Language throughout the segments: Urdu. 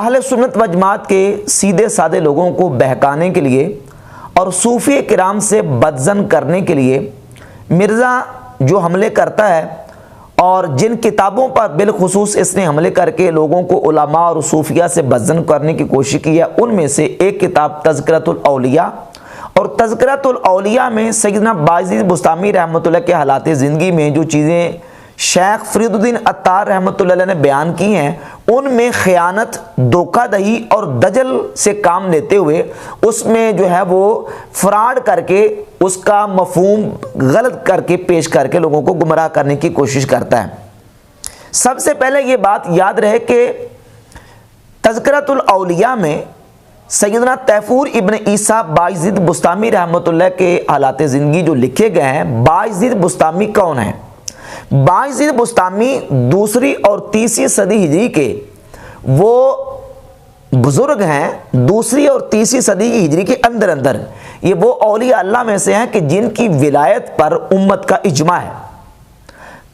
اہل سنت و جماعت کے سیدھے سادے لوگوں کو بہکانے کے لیے اور صوفی کرام سے بدظن کرنے کے لیے مرزا جو حملے کرتا ہے اور جن کتابوں پر بالخصوص اس نے حملے کر کے لوگوں کو علماء اور صوفیہ سے بدظن کرنے کی کوشش کی ہے، ان میں سے ایک کتاب تذکرۃ الاولیاء، اور تذکرۃ الاولیاء میں سیدنا بایزید بسطامی رحمۃ اللہ کے حالات زندگی میں جو چیزیں شیخ فرید الدین عطار رحمۃ اللہ علیہ نے بیان کی ہیں، ان میں خیانت، دھوکہ دہی اور دجل سے کام لیتے ہوئے اس میں جو ہے وہ فراڈ کر کے اس کا مفہوم غلط کر کے پیش کر کے لوگوں کو گمراہ کرنے کی کوشش کرتا ہے۔ سب سے پہلے یہ بات یاد رہے کہ تذکرۃ الاولیاء میں سیدنا تیفور ابن عیسیٰ بایزید بسطامی رحمۃ اللہ کے حالات زندگی جو لکھے گئے ہیں، بایزید بسطامی کون ہیں؟ بایزید بسطامی دوسری اور تیسری صدی ہجری کے وہ بزرگ ہیں، دوسری اور تیسری صدی کی ہجری کے اندر یہ وہ اولیاء اللہ میں سے ہیں کہ جن کی ولایت پر امت کا اجماع ہے،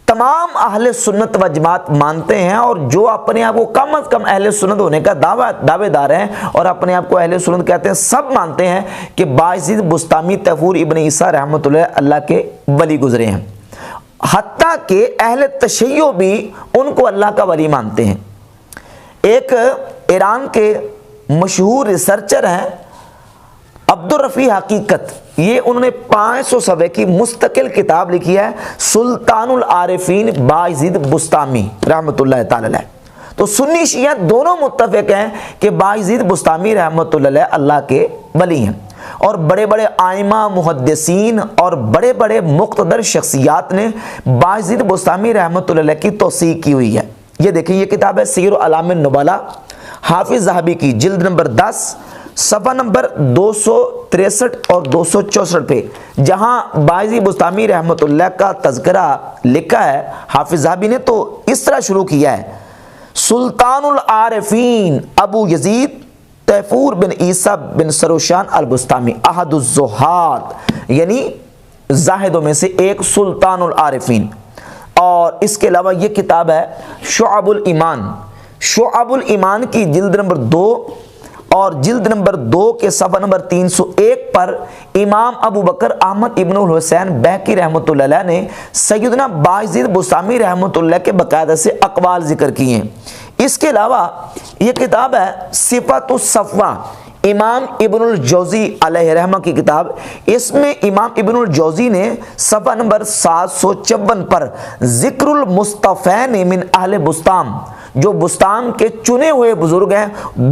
تمام اہل سنت و جماعت مانتے ہیں، اور جو اپنے آپ کو کم از کم اہل سنت ہونے کا دعوے دار ہیں اور اپنے آپ کو اہل سنت کہتے ہیں، سب مانتے ہیں کہ بایزید بسطامی تیفور ابن عیسیٰ رحمۃ اللہ کے ولی گزرے ہیں، حتیٰ کہ اہل تشیع بھی ان کو اللہ کا ولی مانتے ہیں۔ ایک ایران کے مشہور ریسرچر ہیں عبدالرفیع حقیقت، یہ انہوں نے 500 صفحے کی مستقل کتاب لکھی ہے، سلطان العارفین بایزید بسطامی رحمۃ اللہ تعالی علیہ۔ تو سنی شیعہ دونوں متفق ہیں کہ بایزید بسطامی رحمۃ اللہ علیہ اللہ کے ولی ہیں، اور بڑے بڑے آئمہ، محدثین اور بڑے بڑے مقتدر شخصیات نے بایزید بسطامی رحمۃ اللہ علیہ کی توثیق کی ہوئی ہے۔ یہ دیکھیں، یہ کتاب ہے سیر اعلام النبلاء، حافظ ذہبی کی، جلد نمبر 10 صفحہ نمبر 263 اور 264 پہ، جہاں بایزید بسطامی رحمۃ اللہ کا تذکرہ لکھا ہے حافظ ذہبی نے، تو اس طرح شروع کیا ہے: سلطان العارفین ابو یزید تیفور بن عیسیٰ بن سروشان البسطامی، احد الزہاد، یعنی زاہدوں میں سے ایک، سلطان العارفین۔ اور اس کے علاوہ یہ کتاب ہے شعب الایمان، شعب الایمان کی جلد نمبر 2 اور جلد نمبر 2 کے صفحہ نمبر 301 پر امام ابو بکر احمد ابن الحسین بہقی رحمۃ اللہ علیہ نے سیدنا بایزید بسطامی رحمۃ اللہ کے باقاعدہ سے اقوال ذکر کیے ہیں۔ اس کے علاوہ یہ کتاب ہے صفات الصفوہ، امام ابن الجوزی علیہ رحمہ کی کتاب، اس میں امام ابن الجوزی نے صفحہ نمبر 754 پر ذکر المصطفین من اہل بسطام، جو بسطام کے چنے ہوئے بزرگ ہیں،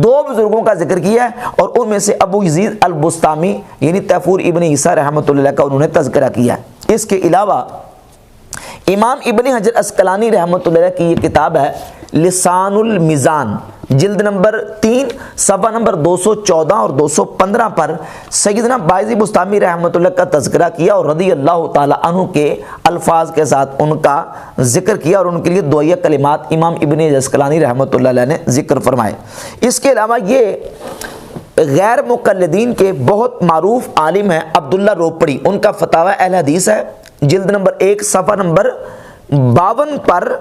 2 بزرگوں کا ذکر کیا ہے، اور ان میں سے ابو یزید البسطامی یعنی تیفور ابن عیسیٰ رحمۃ اللہ کا انہوں نے تذکرہ کیا ہے۔ اس کے علاوہ امام ابن حجر عسقلانی رحمۃ اللہ کی یہ کتاب ہے لسان المیزان، جلد نمبر 3 صفحہ نمبر 214 اور 215 پر سیدنا بایزید بسطامی رحمۃ اللہ کا تذکرہ کیا اور رضی اللہ تعالی عنہ کے الفاظ کے ساتھ ان کا ذکر کیا، اور ان کے لیے دعائیہ کلمات امام ابن عسقلانی رحمۃ اللہ علیہ نے ذکر فرمائے۔ اس کے علاوہ یہ غیر مقلدین کے بہت معروف عالم ہیں عبداللہ روپڑی، ان کا فتاوی اہل حدیث ہے، جلد نمبر 1 صفحہ نمبر 52 پر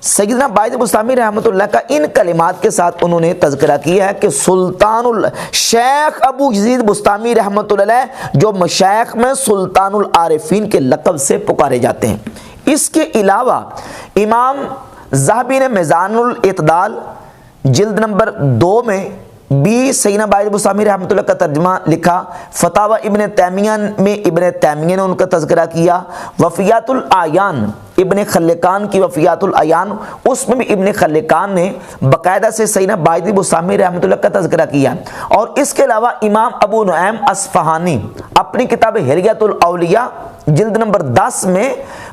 سیدنا بایزید بسطامی رحمۃ اللہ کا ان کلمات کے ساتھ انہوں نے تذکرہ کیا ہے کہ سلطان شیخ ابو یزید بسطامی رحمۃ اللہ علیہ جو مشائخ میں سلطان العارفین کے لقب سے پکارے جاتے ہیں۔ اس کے علاوہ امام ذہبی نے میزان الاعتدال جلد نمبر 2 میں بھی سیدنا بایزید بسطامی رحمۃ اللہ کا ترجمہ لکھا، فتاوی ابن تیمیہ میں ابن تیمیہ نے ان کا تذکرہ کیا، وفیات الاعیان ابن خلقان کی وفیات الاعیان، اس میں بھی ابن خلقان نے باقاعدہ سے سیدنا بایزید بسطامی رحمۃ اللہ کا تذکرہ کیا۔ اور اس کے علاوہ امام ابو نعیم اصفہانی اپنی کتاب حلیۃ الاولیاء جلد نمبر 10 میں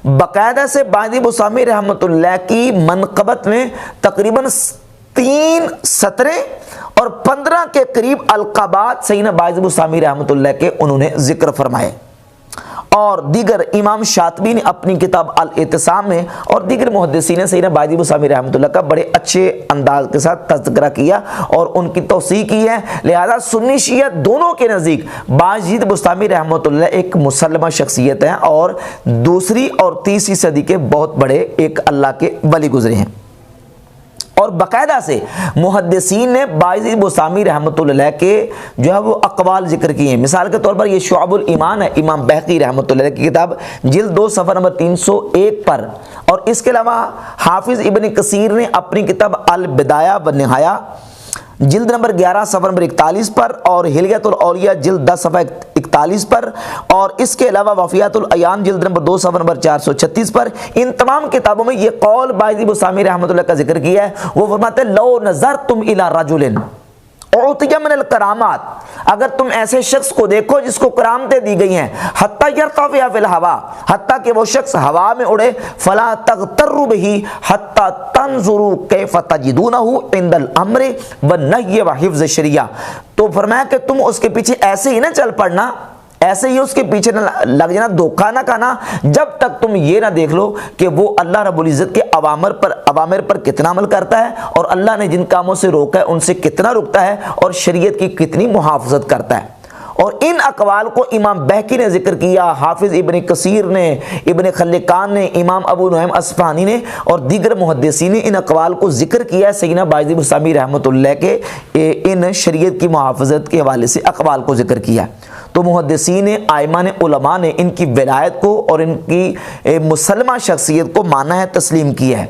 باقاعدہ سے بایزید بسطامی رحمۃ اللہ کی منقبت میں تقریباً 3 سطریں اور 15 کے قریب القابات سیدنا بایزید بسطامی رحمۃ اللہ کے انہوں نے ذکر فرمائے۔ اور دیگر امام شاطبی نے اپنی کتاب الاعتصام میں اور دیگر محدثین نے سیدنا بایزید بسطامی رحمۃ اللہ کا بڑے اچھے انداز کے ساتھ تذکرہ کیا اور ان کی توثیق کی ہے۔ لہذا سنی شیعہ دونوں کے نزدیک بایزید بسطامی رحمۃ اللہ ایک مسلمہ شخصیت ہیں اور دوسری اور تیسری صدی کے بہت بڑے ایک اللہ کے ولی گزرے ہیں۔ اور باقاعدہ سے محدثین نے بایزید بسطامی رحمۃ اللہ علیہ کے جو ہے وہ اقوال ذکر کیے ہیں۔ مثال کے طور پر یہ شعب الایمان ہے امام بہقی رحمۃ اللہ علیہ کی کتاب، جلد 2 صفحہ نمبر 301 پر، اور اس کے علاوہ حافظ ابن کثیر نے اپنی کتاب البدایہ والنہایہ جلد نمبر 11 صفحہ نمبر 41 پر، اور حلیۃ الاولیاء جلد 10 صفحہ 41 پر، اور اس کے علاوہ وفیات العیان جلد نمبر 2 صفحہ نمبر 436 پر، ان تمام کتابوں میں یہ قول بایزید بسطامی رحمۃ اللہ کا ذکر کیا ہے۔ وہ فرماتے ہیں لو نظرتم الی رجل اعطی من الکرامات، اگر تم ایسے شخص کو دیکھو جس کو کرامتیں دی گئی ہیں، حتی یرتفع فی الہوا، حتیٰ کہ وہ شخص ہوا میں اڑے، فلا تغتروا بہ حتی تنظروا کیف تجدونہ عند الامر والنہی وحفظ الشریعہ، تو فرمایا کہ تم اس کے پیچھے ایسے ہی نہ چل پڑنا، ایسے ہی اس کے پیچھے نہ لگ جانا، دھوکہ نہ کھانا، جب تک تم یہ نہ دیکھ لو کہ وہ اللہ رب العزت کے اوامر پر کتنا عمل کرتا ہے، اور اللہ نے جن کاموں سے روکا ہے ان سے کتنا رکتا ہے، اور شریعت کی کتنی محافظت کرتا ہے۔ اور ان اقوال کو امام بہقی نے ذکر کیا، حافظ ابن کثیر نے، ابن خلقان نے، امام ابو نعیم اصفہانی نے اور دیگر محدثین نے ان اقوال کو ذکر کیا ہے سیدنا بایزید بسطامی رحمۃ اللہ کے ان شریعت کی محافظت کے حوالے سے اقوال کو ذکر کیا۔ تو محدثین ائمہ نے، علماء نے ان کی ولایت کو اور ان کی مسلمہ شخصیت کو مانا ہے، تسلیم کیا ہے۔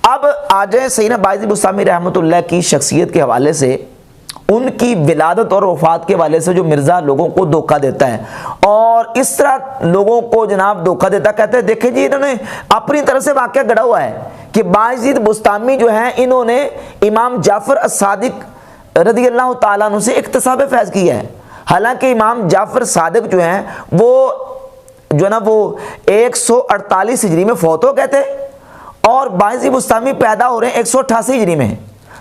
اب آ جائیں سیدنا بایزید بسطامی رحمۃ اللہ کی شخصیت کے حوالے سے، ان کی ولادت اور وفات کے حوالے سے جو مرزا لوگوں کو دھوکہ دیتا ہے، اور اس طرح لوگوں کو جناب دھوکہ دیتا، کہتے ہیں دیکھیں جی انہوں نے اپنی طرف سے واقعہ گڑھا ہوا ہے کہ بایزید بسطامی جو ہیں انہوں نے امام جعفر الصادق رضی اللہ تعالیٰ عنہ سے اکتساب فیض کیا ہے، حالانکہ امام جعفر صادق جو ہیں وہ جو ہے نا وہ 148 ہجری میں فوت ہو گئے تھے، اور بایزید بسطامی پیدا ہو رہے ہیں 188 ہجری میں۔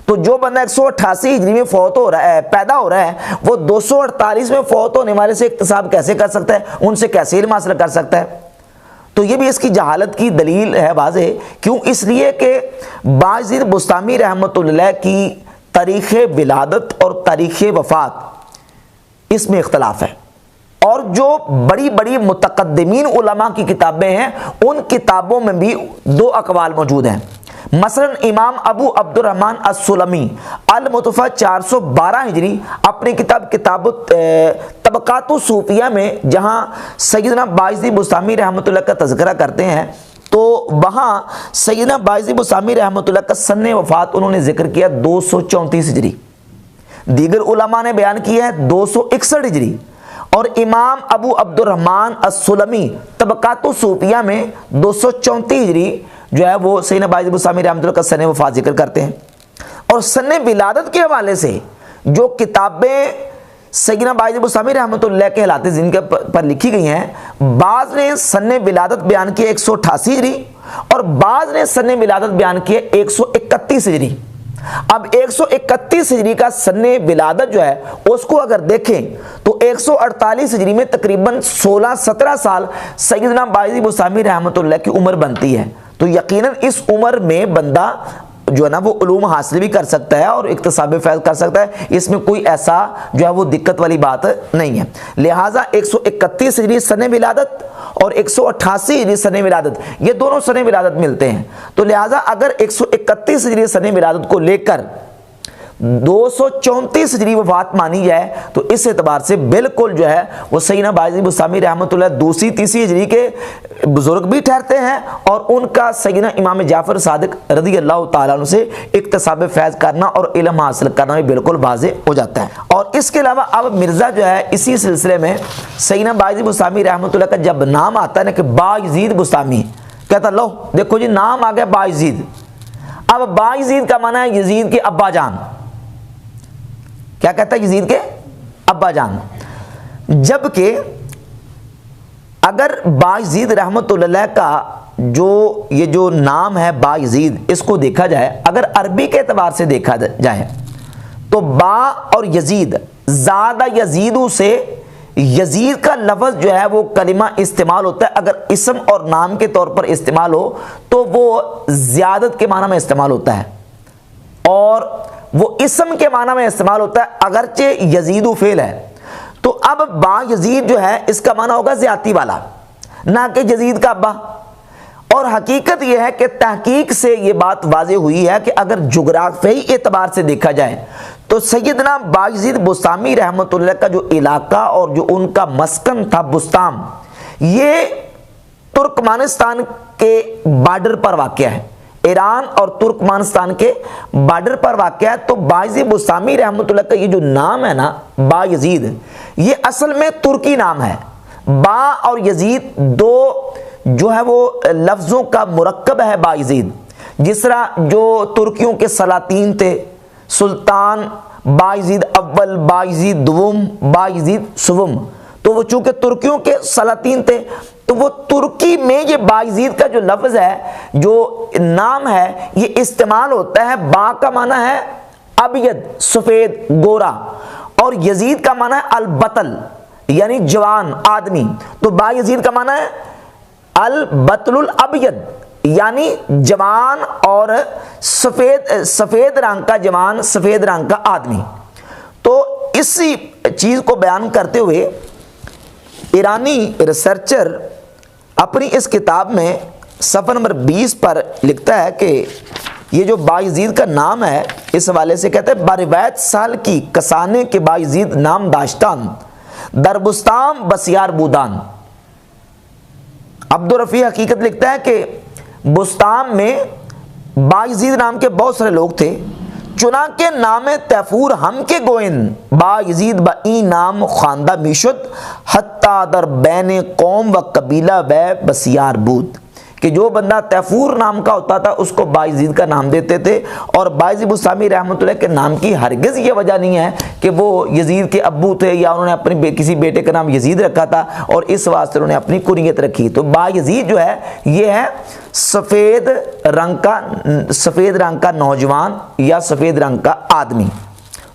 تو جو بندہ 188 ہجری میں فوت ہو رہا ہے، پیدا ہو رہا ہے، وہ 248 میں فوت ہونے والے سے اکتساب کیسے کر سکتا ہے، ان سے کیسے علم حاصل کر سکتا ہے؟ تو یہ بھی اس کی جہالت کی دلیل ہے واضح۔ کیوں؟ اس لیے کہ بایزید بسطامی رحمۃ اللہ کی تاریخ ولادت اور تاریخ وفات اس میں اختلاف ہے، اور جو بڑی بڑی متقدمین علماء کی کتابیں ہیں ان کتابوں میں بھی 2 اقوال موجود ہیں۔ مثلا امام ابو عبد الرحمن السلمی المتوفی 412 ہجری اپنی کتاب طبقات الصوفیہ میں جہاں سیدنا بایزید بسطامی رحمۃ اللہ کا تذکرہ کرتے ہیں، تو وہاں سیدنا بایزید بسطامی رحمۃ اللہ کا سن وفات انہوں نے ذکر کیا 234 ہجری، دیگر علماء نے بیان کیا ہے 261 ہجری، اور امام ابو عبد الرحمن السلمی طبقات الصوفیہ میں 234 ہجری جو ہے وہ سیدنا بایزید بسطامی رحمۃ اللہ کا سن وفات ذکر کرتے ہیں۔ اور سن ولادت کے حوالے سے جو کتابیں سیدنا بایزید بسطامی رحمۃ اللہ کے حالات زندگی پر لکھی گئی ہیں، بعض نے سن ولادت بیان کیا 188 ہجری، اور بعض نے سن ولادت بیان کیا 131 ہجری۔ اب 131 ہجری کا سن ولادت جو ہے اس کو اگر دیکھیں تو 148 ہجری میں تقریباً 16-17 سال سیدنا بایزید بسطامی رحمۃ اللہ کی عمر بنتی ہے، تو یقیناً اس عمر میں بندہ جو ہے نا وہ علوم حاصل بھی کر سکتا ہے اور اکتساب فیض کر سکتا ہے، اس میں کوئی ایسا جو ہے وہ دقت والی بات نہیں ہے۔ لہٰذا 131 ہجری سن ولادت اور 188 ہجری سن ولادت، یہ دونوں سن ولادت ملتے ہیں، تو لہٰذا اگر 131 ہجری سن ولادت کو لے کر 234 ہجری وفات مانی جائے تو اس اعتبار سے بالکل جو ہے وہ سیدنا بایزید بسطامی رحمۃ اللہ دوسری تیسری ہجری کے بزرگ بھی ٹھہرتے ہیں، اور ان کا سیدنا امام جعفر صادق رضی اللہ تعالیٰ عنہ سے اکتساب فیض کرنا اور علم حاصل کرنا بھی بالکل واضح ہو جاتا ہے۔ اور اس کے علاوہ اب مرزا جو ہے اسی سلسلے میں سیدنا بایزید بسطامی رحمۃ اللہ کا جب نام آتا ہے نا کہ بایزید بسطامی، کہتا لو دیکھو جی نام آ گیا بایزید، اب بایزید کا معنی ہے یزید کے ابا جان، کیا کہتا ہے یزید کے ابا جان، جبکہ اگر بایزید رحمۃ اللہ کا یہ جو نام ہے بایزید، اس کو دیکھا جائے اگر عربی کے اعتبار سے دیکھا جائے تو با اور یزید، زادہ یزیدو سے یزید کا لفظ جو ہے وہ کلمہ استعمال ہوتا ہے، اگر اسم اور نام کے طور پر استعمال ہو تو وہ زیادت کے معنی میں استعمال ہوتا ہے، اور وہ اسم کے معنی میں استعمال ہوتا ہے اگرچہ یزیدو فعل ہے۔ تو اب با یزید جو ہے اس کا معنی ہوگا زیادتی والا، نہ کہ یزید کا ابا، اور حقیقت یہ ہے کہ تحقیق سے یہ بات واضح ہوئی ہے کہ اگر جغرافیائی اعتبار سے دیکھا جائے تو سیدنا بایزید بسطامی رحمۃ اللہ کا جو علاقہ اور جو ان کا مسکن تھا بسطام، یہ ترکمانستان کے بارڈر پر واقع ہے، ایران اور ترکمانستان کے بارڈر پر واقع ہے۔ تو بایزید بسطامی رحمۃ اللہ کا یہ جو نام ہے نا بایزید، یہ اصل میں ترکی نام ہے۔ با اور یزید دو جو ہے وہ لفظوں کا مرکب ہے بایزید، جس طرح جو ترکیوں کے سلاطین تھے، سلطان بایزید اول، بایزید دوم، بایزید سوم، تو وہ چونکہ ترکیوں کے سلاطین تھے تو وہ ترکی میں یہ بایزید کا جو لفظ ہے، جو نام ہے، یہ استعمال ہوتا ہے۔ با کا معنی ہے ابید، سفید، گورا، اور یزید کا معنی ہے البطل یعنی جوان آدمی، تو بایزید کا معنی ہے البطل الابید یعنی جوان اور سفید رنگ کا جوان، سفید رنگ کا آدمی۔ تو اسی چیز کو بیان کرتے ہوئے ایرانی ریسرچر اپنی اس کتاب میں صفحہ نمبر 20 پر لکھتا ہے کہ یہ جو بایزید کا نام ہے، اس حوالے سے کہتے ہیں بارویت سال کی کسانے کے بایزید نام داشتان در بستام بسیار بودان۔ عبدالرفیع حقیقت لکھتا ہے کہ بستام میں بایزید نام کے بہت سارے لوگ تھے، چنانکہ نام تیفور ہم کے گوئن بایزید با این نام خواندہ میشد حتی در بین قوم و قبیلہ و بسیار بود، کہ جو بندہ تیفور نام کا ہوتا تھا اس کو بایزید کا نام دیتے تھے۔ اور بایزید بسطامی رحمۃ اللہ کے نام کی ہرگز یہ وجہ نہیں ہے کہ وہ یزید کے ابو تھے یا انہوں نے اپنے کسی بیٹے کا نام یزید رکھا تھا اور اس واسطے انہوں نے اپنی کنیت رکھی۔ تو بایزید جو ہے یہ ہے سفید رنگ کا نوجوان یا سفید رنگ کا آدمی۔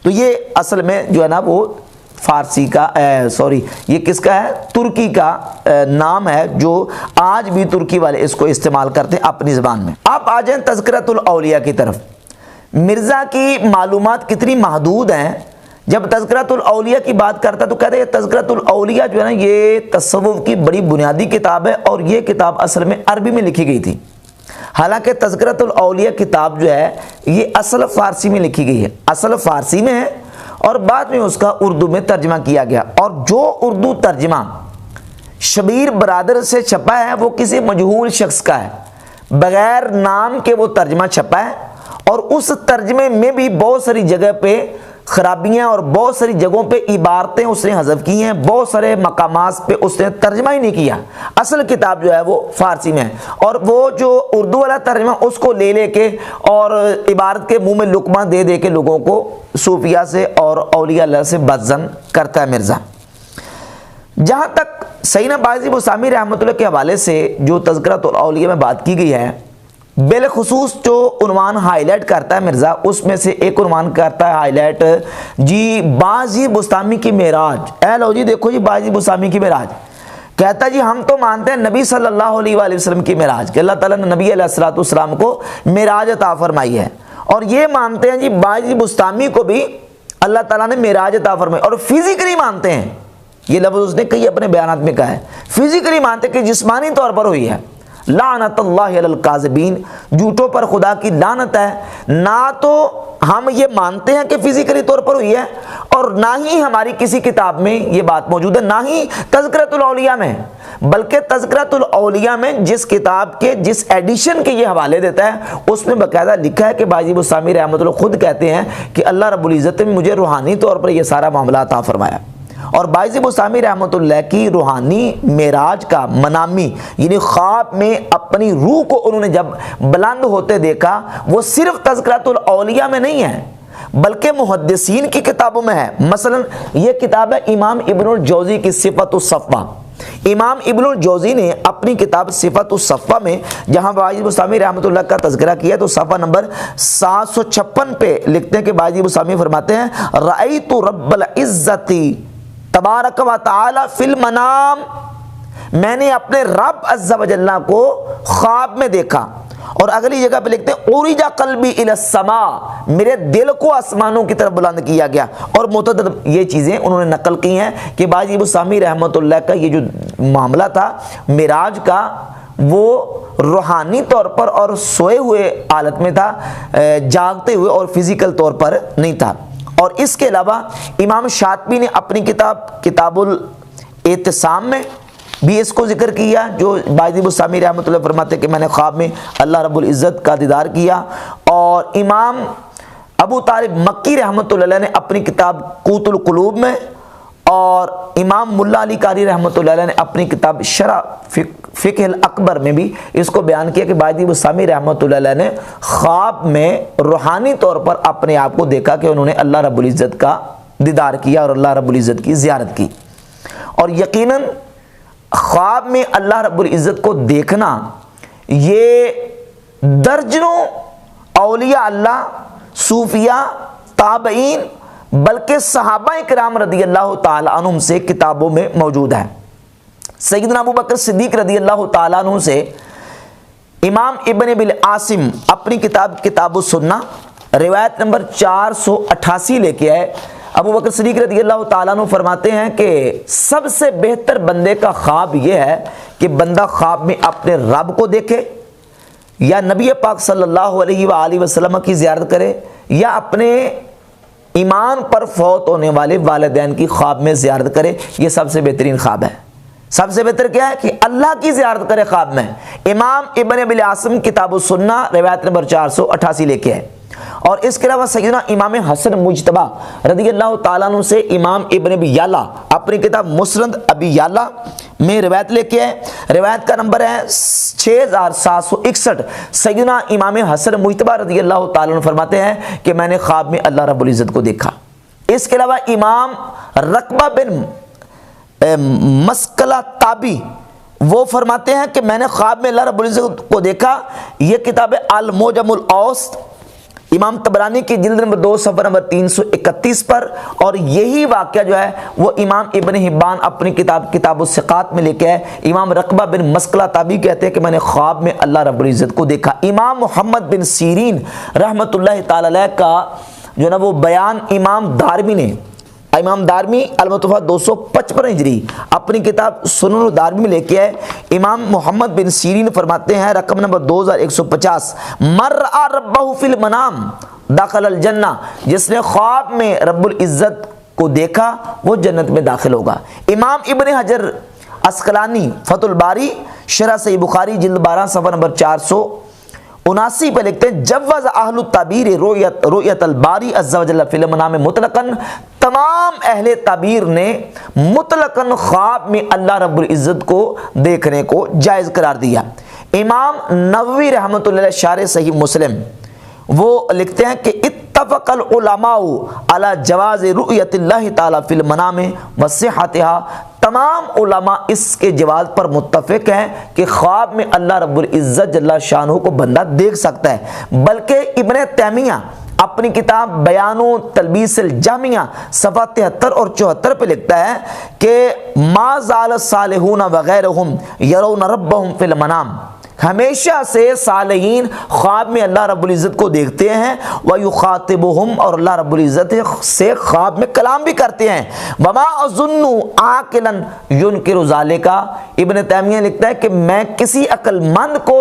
تو یہ اصل میں جو ہے نا وہ فارسی کا یہ کس کا ہے؟ ترکی کا نام ہے، جو آج بھی ترکی والے اس کو استعمال کرتے ہیں اپنی زبان میں۔ آپ آ جائیں تذکرۃ الاولیاء کی طرف۔ مرزا کی معلومات کتنی محدود ہیں۔ جب تذکرۃ الاولیاء کی بات کرتا ہے تو کہتے ہیں تذکرۃ الاولیاء جو ہے نا یہ تصوف کی بڑی بنیادی کتاب ہے، اور یہ کتاب اصل میں عربی میں لکھی گئی تھی۔ حالانکہ تذکرۃ الاولیاء کتاب جو ہے یہ اصل فارسی میں لکھی گئی ہے، اصل فارسی میں ہے، اور بعد میں اس کا اردو میں ترجمہ کیا گیا۔ اور جو اردو ترجمہ شبیر برادر سے چھپا ہے وہ کسی مجہول شخص کا ہے، بغیر نام کے وہ ترجمہ چھپا ہے، اور اس ترجمے میں بھی بہت ساری جگہ پہ خرابیاں اور بہت ساری جگہوں پہ عبارتیں اس نے حذف کی ہیں، بہت سارے مقامات پہ اس نے ترجمہ ہی نہیں کیا۔ اصل کتاب جو ہے وہ فارسی میں ہے، اور وہ جو اردو والا ترجمہ اس کو لے کے اور عبارت کے منہ میں لقمہ دے دے کے لوگوں کو صوفیہ سے اور اولیاء اللہ سے بدظن کرتا ہے مرزا۔ جہاں تک سیدنا بایزید بسطامی رحمۃ اللہ کے حوالے سے جو تذکرۃ الاولیاء میں بات کی گئی ہے، بالخصوص جو عنوان ہائی لائٹ کرتا ہے مرزا، اس میں سے ایک عنوان کرتا ہے ہائی لائٹ جی بایزید بسطامی کی معراج۔ اے لو جی دیکھو جی بایزید بسطامی کی معراج، کہتا جی ہم تو مانتے ہیں نبی صلی اللہ علیہ وآلہ وسلم کی معراج، کہ اللہ تعالیٰ نے نبی علیہ الصلوۃ والسلام کو معراج عطا فرمائی ہے، اور یہ مانتے ہیں جی بایزید بسطامی کو بھی اللہ تعالیٰ نے معراج عطا فرمائی، اور فزیکلی مانتے ہیں، یہ لفظ اس نے کئی اپنے بیانات میں کہا ہے، فزیکلی مانتے کہ جسمانی طور پر ہوئی ہے۔ لعنت اللہ علی الکاذبین، جھوٹوں پر خدا کی لعنت ہے۔ نہ تو ہم یہ مانتے ہیں کہ فزیکلی طور پر ہوئی ہے، اور نہ ہی ہماری کسی کتاب میں یہ بات موجود ہے، نہ ہی تذکرۃ الاولیاء میں، بلکہ تذکرۃ الاولیاء میں جس کتاب کے جس ایڈیشن کے یہ حوالے دیتا ہے اس میں باقاعدہ لکھا ہے کہ بایزید بسطامی رحمۃ اللہ خود کہتے ہیں کہ اللہ رب العزت نے مجھے روحانی طور پر یہ سارا معاملہ عطا فرمایا۔ اور بایزید بسطامی رحمۃ اللہ کی روحانی معراج کا منامی یعنی خواب میں اپنی روح کو انہوں نے جب بلند ہوتے دیکھا، وہ صرف تذکرۃ الاولیاء میں نہیں ہے بلکہ محدثین کی کتابوں میں ہے۔ مثلا یہ کتاب ہے امام ابن الجوزی کی صفت الصفوہ۔ امام ابن الجوزی نے اپنی کتاب صفت الصفوہ میں جہاں بایزید بسطامی رحمۃ اللہ کا تذکرہ کیا تو صفحہ نمبر 756 پہ لکھتے ہیں کہ بایزید بسطامی فرماتے ہیں رأیت رب العزت تبارک و تعالی فی المنام، میں نے اپنے رب عز و جل کو خواب میں دیکھا۔ اور اگلی جگہ پہ لکھتے ہیں اورجا قلبی الی السماء، میرے دل کو آسمانوں کی طرف بلند کیا گیا۔ اور متعدد یہ چیزیں انہوں نے نقل کی ہیں کہ بایزید بسطامی رحمۃ اللہ کا یہ جو معاملہ تھا معراج کا، وہ روحانی طور پر اور سوئے ہوئے حالت میں تھا، جاگتے ہوئے، اور فزیکل طور پر نہیں تھا۔ اور اس کے علاوہ امام شاطبی نے اپنی کتاب الاعتصام میں بھی اس کو ذکر کیا، جو باجی بستامی رحمۃ اللہ فرماتے کہ میں نے خواب میں اللہ رب العزت کا دیدار کیا۔ اور امام ابو طالب مکی رحمۃ اللہ علیہ نے اپنی کتاب قوت القلوب میں، اور امام ملا علی قاری رحمۃ اللہ علیہ نے اپنی کتاب شرح فقہ الاکبر میں بھی اس کو بیان کیا کہ باجی بستامی رحمۃ اللہ علیہ نے خواب میں روحانی طور پر اپنے آپ کو دیکھا کہ انہوں نے اللہ رب العزت کا دیدار کیا اور اللہ رب العزت کی زیارت کی۔ اور یقیناً خواب میں اللہ رب العزت کو دیکھنا یہ درجنوں اولیاء اللہ، صوفیاء، تابعین، بلکہ صحابہ کرام رضی اللہ تعالی عنہم سے کتابوں میں موجود ہے۔ سیدنا ابو بکر صدیق رضی اللہ تعالیٰ عنہ سے امام ابن ابی العاصم اپنی کتاب السنہ روایت نمبر 488 لے کے آئے۔ ابو بکر صدیق رضی اللہ تعالیٰ عنہ فرماتے ہیں کہ سب سے بہتر بندے کا خواب یہ ہے کہ بندہ خواب میں اپنے رب کو دیکھے، یا نبی پاک صلی اللہ علیہ وآلہ وسلم کی زیارت کرے، یا اپنے ایمان پر فوت ہونے والے والدین کی خواب میں زیارت کرے۔ یہ سب سے بہترین خواب ہے۔ سب سے بہتر کیا ہے کہ اللہ کی زیارت کرے خواب میں۔ امام ابن ابی العاصم کتاب السنہ روایت نمبر 488 لے کے ہے۔ اور اس کے علاوہ سیدنا امام حسن مجتبی رضی اللہ تعالیٰ عنہ سے امام ابن ابی یعلا اپنی کتاب مسند ابی یعلا میں روایت لے کے ہے، روایت کا نمبر ہے 6761۔ سیدنا امام حسن مجتبی رضی اللہ تعالیٰ عنہ فرماتے ہیں کہ میں نے خواب میں اللہ رب العزت کو دیکھا۔ اس کے علاوہ امام رقبہ بن مسکلہ تابی وہ فرماتے ہیں کہ میں نے خواب میں اللہ رب العزت کو دیکھا۔ یہ کتاب المعجم الاوسط امام طبرانی کی جلد نمبر 2 صفحہ نمبر 331 پر، اور یہی واقعہ جو ہے وہ امام ابن حبان اپنی کتاب الثقات میں لے کے ہے۔ امام رقبہ بن مسکلہ تابی کہتے ہیں کہ میں نے خواب میں اللہ رب العزت کو دیکھا۔ امام محمد بن سیرین رحمۃ اللہ تعالی علیہ کا جو نا وہ بیان امام دارمی المتوفہ 255 ہجری اپنی کتاب سنن الدارمی میں لے کے ہے۔ امام محمد بن سیرین فرماتے ہیں رقم نمبر 2150، من رأى ربہ فی المنام دخل الجنہ، جس نے خواب میں رب العزت کو دیکھا وہ جنت میں داخل ہوگا۔ امام ابن حجر عسقلانی فتح الباری شرح صحیح بخاری جلد 12 صفحہ نمبر 479 پہ لکھتے ہیں جوز اہل التعبیر رؤیت الباری عز وجل فی المنام مطلقاً، تمام اہل تعبیر نے مطلقاً خواب میں اللہ رب العزت کو دیکھنے کو جائز قرار دیا۔ امام نووی رحمۃ اللہ علیہ شارح صحیح مسلم وہ لکھتے ہیں کہ اتفق العلماء علی جواز رؤیت اللہ تعالی فی المنام وصحتها، تمام علماء اس کے جواز پر متفق ہیں کہ خواب میں اللہ رب العزت جل شانہ کو بندہ دیکھ سکتا ہے۔ بلکہ ابن تیمیہ اپنی کتاب بیان و تلبیس الجامعہ صفحہ 73 اور 74 پہ لکھتا ہے کہ ما زال الصالحون وغیرہم یرون ربہم فی المنام، ہمیشہ سے صالحین خواب میں اللہ رب العزت کو دیکھتے ہیں، وَيُخَاطِبُهُمْ، اور اللہ رب العزت سے خواب میں کلام بھی کرتے ہیں۔ وَمَا أَظُنُّ عَاقِلًا يُنْكِرُ ذَلِكَ، ابن تیمیہ لکھتا ہے کہ میں کسی عقل مند کو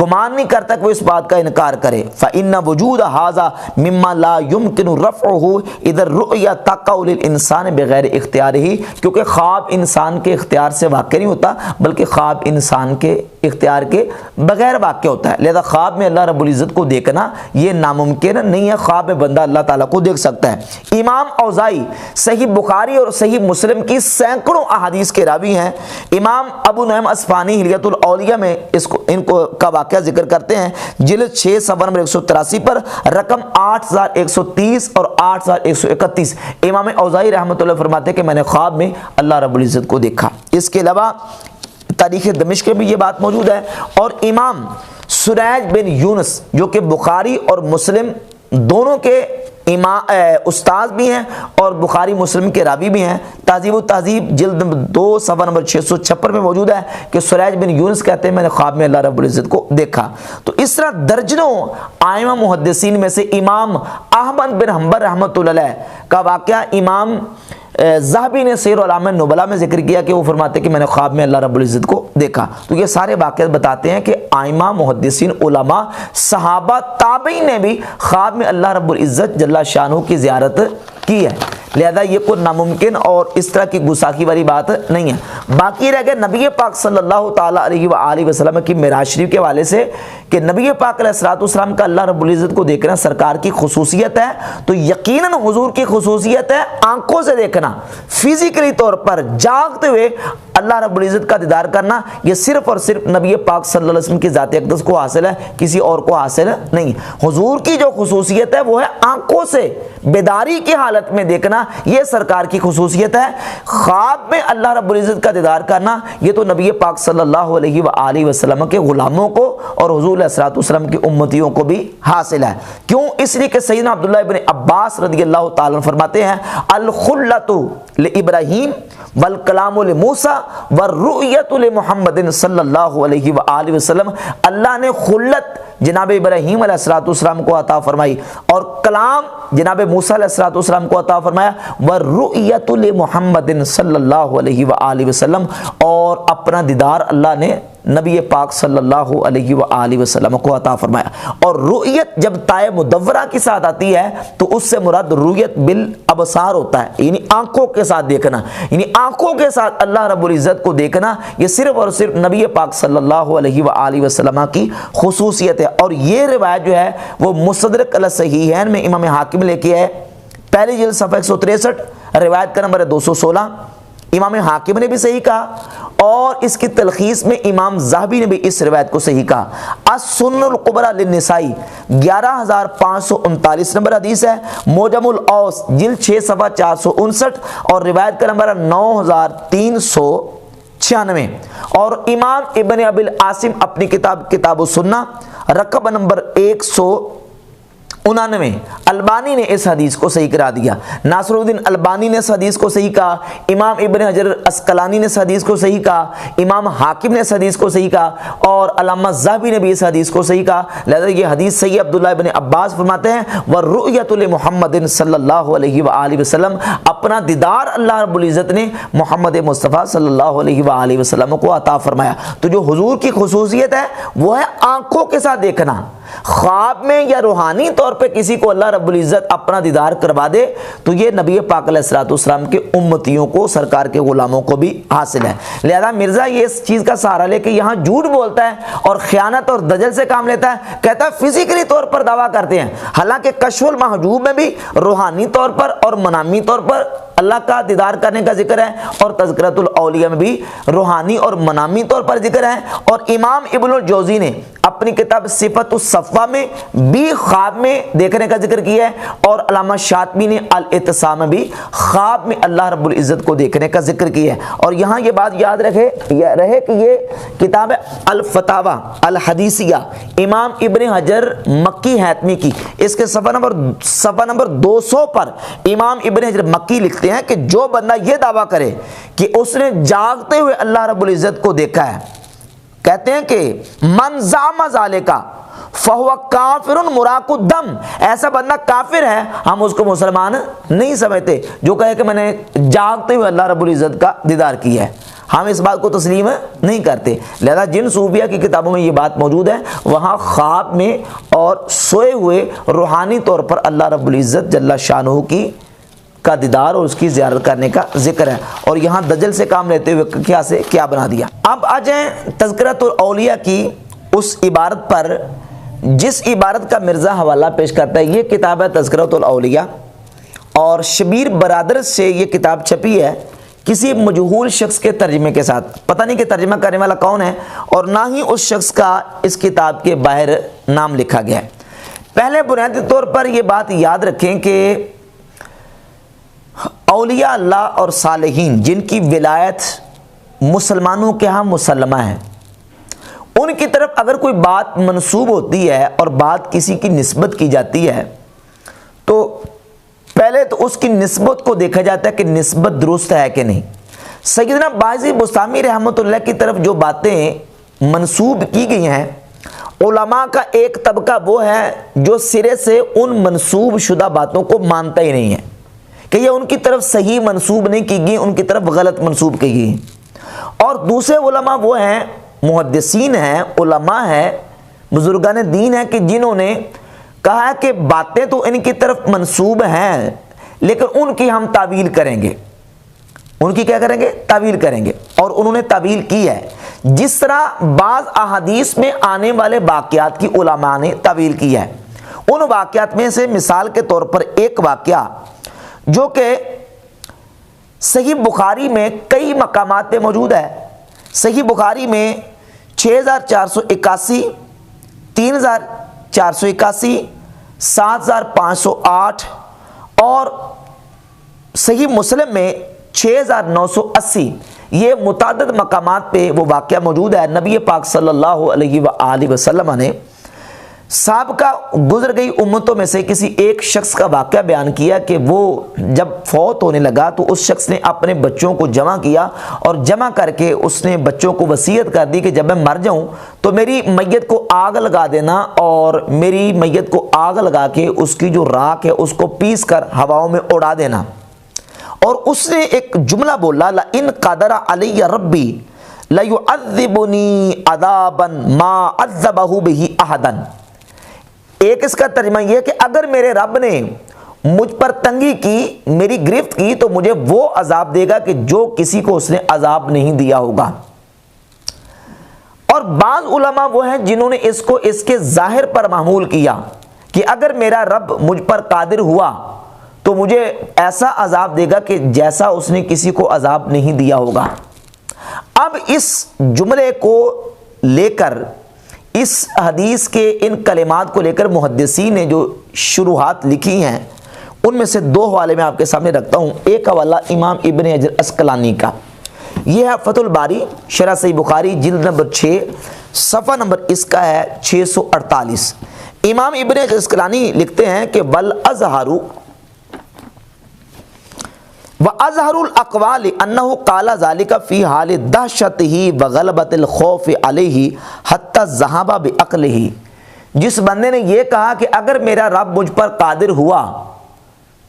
گمان نہیں کرتا کہ وہ اس بات کا انکار کرے۔ فَإِنَّ وُجُودَ هَذَا مِمَّا لَا يُمْكِنُ رَفْعُهُ إِذَا الرُّؤْيَا تَقَعُ لِلْإِنسَانِ بِغَيْرِ اِخْتِيَارِهِ، کیونکہ خواب انسان کے اختیار سے واقع نہیں ہوتا بلکہ خواب انسان کے اختیار کے بغیر واقع ہوتا ہے، لہذا خواب میں اللہ رب العزت کو دیکھنا یہ ناممکن نہیں ہے۔ خواب میں بندہ اللہ تعالیٰ کو دیکھ سکتا ہے۔ امام اوزائی صحیح بخاری اور صحیح مسلم کی سینکڑوں احادیث کے راوی ہیں۔ امام ابو نعیم اصفہانی حلیۃ الاولیاء میں ان کا واقعہ ذکر کرتے ہیں جلد 6 صفحہ نمبر 183 پر رقم 8130 اور 8131۔ امام اوزائی رحمۃ اللہ فرماتے ہیں کہ میں نے خواب میں اللہ رب العزت کو دیکھا۔ اس کے علاوہ تاریخ دمشق میں بھی یہ بات موجود ہے۔ اور امام سریج بن یونس جو کہ بخاری اور مسلم دونوں کے استاذ بھی ہیں اور بخاری مسلم کے راوی بھی ہیں۔ تہذیب و تہذیب جلد 2 صفحہ نمبر 656 میں موجود ہے کہ سریج بن یونس کہتے ہیں میں نے خواب میں اللہ رب العزت کو دیکھا۔ تو اس طرح درجنوں ائمہ محدثین میں سے امام احمد بن حنبل رحمۃ اللہ علیہ کا واقعہ امام ذہبی نے سیر اعلام نبلا میں ذکر کیا کہ وہ فرماتے کہ میں نے خواب میں اللہ رب العزت کو دیکھا۔ تو یہ سارے واقعات بتاتے ہیں کہ ائمہ محدثین علماء صحابہ تابعین نے بھی خواب میں اللہ رب العزت جل شانہ کی زیارت کی ہے، لہذا یہ کوئی ناممکن اور اس طرح کی گستاخی والی بات نہیں ہے۔ باقی رہ گئے نبی پاک صلی اللہ تعالیٰ علیہ وآلہ وسلم کی معراج شریف کے حوالے سے کہ نبی پاک علیہ الصلوۃ والسلام کا اللہ رب العزت کو دیکھنا سرکار کی خصوصیت ہے، تو یقیناً حضور کی خصوصیت ہے آنکھوں سے دیکھنا، فزیکلی طور پر جاگتے ہوئے اللہ رب العزت کا دیدار کرنا، یہ صرف اور صرف نبی پاک صلی اللہ علیہ وسلم کی ذات اقدس کو حاصل ہے، کسی اور کو حاصل نہیں۔ حضور کی جو خصوصیت ہے وہ ہے آنکھوں سے بیداری کی حالت میں دیکھنا، یہ سرکار کی خصوصیت ہے۔ خواب میں اللہ رب العزت کا دیدار کرنا یہ تو نبی پاک صلی اللہ علیہ وآلہ وسلم کے غلاموں کو اور حضور علیہ الصلوۃ والسلام کی امتیوں کو بھی حاصل ہے۔ کیوں؟ اس لیے کہ سیدنا عبداللہ ابن عباس رضی اللہ تعالیٰ عنہ فرماتے ہیں الخلۃ لابراہیم والکلام لموسیٰ والرؤیۃ لمحمد صلی اللہ علیہ وآلہ وسلم، اللہ نے خلت جناب ابراہیم علیہ الصلوۃ والسلام کو عطا فرمائی اور کلام جناب موسیٰ علیہ الصلوۃ والسلام کو عطا فرمایا، والرؤیۃ لمحمد صلی اللہ علیہ وآلہ وسلم، اور اپنا دیدار اللہ نے نبی پاک صلی اللہ علیہ وآلہ وسلم کو عطا فرمایا۔ اور رؤیت جب تائے مدورہ کے ساتھ آتی ہے تو اس سے مراد رؤیت بالابصار ہوتا ہے، یعنی آنکھوں کے ساتھ دیکھنا، یعنی آنکھوں کے ساتھ اللہ رب العزت کو دیکھنا، یہ صرف اور صرف نبی پاک صلی اللہ علیہ وآلہ وسلم کی خصوصیت ہے۔ اور یہ روایت جو ہے وہ مستدرک علی الصحیحین میں امام حاکم لے کے ہے، پہلی جلد صفحہ 163، روایت کا نمبر ہے 216، امام حاکم نے بھی صحیح کہا، اور اس کی تلخیص میں امام ذہبی نے بھی اس روایت کو صحیح کہا۔ السنن الکبریٰ للنسائی 11539 نمبر حدیث ہے، موجم الاوس جلد 6 صفحہ 459، اور روایت کا نمبر ہے 9396، اور امام ابن ابی العاصم اپنی کتاب السنہ رقم نمبر 199، البانی نے اس حدیث کو صحیح کرا دیا، ناصر الدین البانی نے اس حدیث کو صحیح کہا، امام ابن حجر اسقلانی نے اس حدیث کو صحیح کہا، امام حاکم نے اس حدیث کو صحیح کہا، اور علامہ ذہبی نے بھی اس حدیث کو صحیح کہا، لہذا یہ حدیث صحیح۔ عبداللہ ابن عباس فرماتے ہیں وَالرُّؤْيَةُ لِمُحَمَّدٍ صلی اللہ علیہ وآلہ وسلم، اپنا دیدار اللہ رب العزت نے محمد مصطفیٰ صلی اللہ علیہ وآلہ وسلم کو عطا فرمایا۔ تو جو حضور کی خصوصیت ہے وہ ہے آنکھوں کے ساتھ دیکھنا۔ خواب میں یا روحانی طور پہ کسی کو اللہ رب العزت اپنا دیدار کروا دے تو یہ نبی پاک علیہ الصلوۃ والسلام کے امتیوں کو، سرکار کے غلاموں کو بھی حاصل ہے۔ لہذا مرزا یہ اس چیز کا سہارا لے کے یہاں جھوٹ بولتا ہے اور خیانت اور دجل سے کام لیتا ہے، کہتا ہے فزیکلی طور پر دعویٰ کرتے ہیں، حالانکہ کشف المحجوب میں بھی روحانی طور پر اور منامی طور پر اللہ کا دیدار کرنے کا ذکر ہے، اور تذکرۃ الاولیاء میں بھی روحانی اور منامی طور پر ذکر ہے، اور امام ابن الجوزی نے اپنی کتاب صفت الصفوہ میں بھی خواب میں دیکھنے کا ذکر کیا ہے، اور علامہ شاطبی نے الاعتصام میں بھی خواب میں اللہ رب العزت کو دیکھنے کا ذکر کیا ہے۔ اور یہاں یہ بات یاد رہے کہ یہ کتاب ہے الفتاوی الحدیثیہ امام ابن حجر مکی حتمی کی، اس کے صفحہ نمبر 200 پر امام ابن حجر مکی لکھتے ہیں کہ جو بندہ یہ دعویٰ کرے کہ اس نے جاگتے ہوئے اللہ رب العزت کو دیکھا ہے، کہتے ہیں کہ من زعم ذالک فہو کافر مراق الدم، ایسا بندہ کافر ہے، ہم اس کو مسلمان نہیں سمجھتے جو کہے کہ میں نے جاگتے ہوئے اللہ رب العزت کا دیدار کیا ہے، ہم اس بات کو تسلیم نہیں کرتے۔ لہذا جن صوفیہ کی کتابوں میں یہ بات موجود ہے وہاں خواب میں اور سوئے ہوئے روحانی طور پر اللہ رب العزت جل شانہ کی کا دیدار اور اس کی زیارت کرنے کا ذکر ہے، اور یہاں دجل سے کام لیتے ہوئے کیا بنا دیا۔ اب آ جائیں تذکرۃ الاولیاء کی اس عبارت پر جس عبارت کا مرزا حوالہ پیش کرتا ہے۔ یہ کتاب ہے تذکرۃ الاولیاء، اور شبیر برادر سے یہ کتاب چھپی ہے کسی مجہول شخص کے ترجمے کے ساتھ، پتہ نہیں کہ ترجمہ کرنے والا کون ہے، اور نہ ہی اس شخص کا اس کتاب کے باہر نام لکھا گیا ہے۔ پہلے بنیادی طور پر یہ بات یاد رکھیں کہ اولیاء اللہ اور صالحین جن کی ولایت مسلمانوں کے ہاں مسلمہ ہے، ان کی طرف اگر کوئی بات منسوب ہوتی ہے اور بات کسی کی نسبت کی جاتی ہے تو پہلے تو اس کی نسبت کو دیکھا جاتا ہے کہ نسبت درست ہے کہ نہیں۔ سیدنا باجی بستامی رحمۃ اللہ کی طرف جو باتیں منسوب کی گئی ہیں، علماء کا ایک طبقہ وہ ہے جو سرے سے ان منسوب شدہ باتوں کو مانتا ہی نہیں ہے کہ یہ ان کی طرف صحیح منسوب نہیں کی گئی، ان کی طرف غلط منسوب کی گئی۔ اور دوسرے علماء وہ ہیں، محدثین ہیں، علماء ہیں، بزرگان دین ہیں کہ جنہوں نے کہا کہ باتیں تو ان کی طرف منسوب ہیں لیکن ان کی ہم تعویل کریں گے، ان کی کیا کریں گے؟ تعویل کریں گے۔ اور انہوں نے تعویل کی ہے، جس طرح بعض احادیث میں آنے والے واقعات کی علماء نے تعویل کی ہے۔ ان واقعات میں سے مثال کے طور پر ایک واقعہ جو کہ صحیح بخاری میں کئی مقامات پہ موجود ہے، صحیح بخاری میں 6481، 3481، 7508 اور صحیح مسلم میں 6980، یہ متعدد مقامات پہ وہ واقعہ موجود ہے۔ نبی پاک صلی اللہ علیہ وآلہ وسلم نے سابقہ گزر گئی امتوں میں سے کسی ایک شخص کا واقعہ بیان کیا کہ وہ جب فوت ہونے لگا تو اس شخص نے اپنے بچوں کو جمع کیا اور جمع کر کے اس نے بچوں کو وصیت کر دی کہ جب میں مر جاؤں تو میری میت کو آگ لگا دینا اور میری میت کو آگ لگا کے اس کی جو راکھ ہے اس کو پیس کر ہواؤں میں اڑا دینا۔ اور اس نے ایک جملہ بولا، لَإِن قَدَرَ عَلَيَّ رَبِّي لَيُعَذِّبُنِي عَذَابًا مَا عَذَّبَهُ بِهِ أَحَدًا۔ ایک اس کا ترجمہ یہ کہ اگر میرے رب نے مجھ پر تنگی کی، میری گرفت کی، تو مجھے وہ عذاب دے گا کہ جو کسی کو اس نے عذاب نہیں دیا ہوگا۔ اور بعض علماء وہ ہیں جنہوں نے اس کو اس کے ظاہر پر محمول کیا کہ اگر میرا رب مجھ پر قادر ہوا تو مجھے ایسا عذاب دے گا کہ جیسا اس نے کسی کو عذاب نہیں دیا ہوگا۔ اب اس جملے کو لے کر، اس حدیث کے ان کلمات کو لے کر محدثین نے جو شروحات لکھی ہیں ان میں سے دو حوالے میں آپ کے سامنے رکھتا ہوں۔ ایک حوالہ امام ابن حجر عسقلانی کا، یہ ہے فتح الباری شرح صحیح بخاری جلد نمبر 6، صفحہ نمبر اس کا ہے 648۔ امام ابن حجر عسقلانی لکھتے ہیں کہ وَالْأَزْهَرُ وَأَزْهَرُ الْأَقْوَالِ أَنَّهُ قَالَ ذَلِكَ فِي حَالِ دَهْشَتِهِ وَغَلَبَةِ الْخَوْفِ عَلَيْهِ حَتَّى ذَهَبَ بِعَقْلِهِ۔ جس بندے نے یہ کہا کہ اگر میرا رب مجھ پر قادر ہوا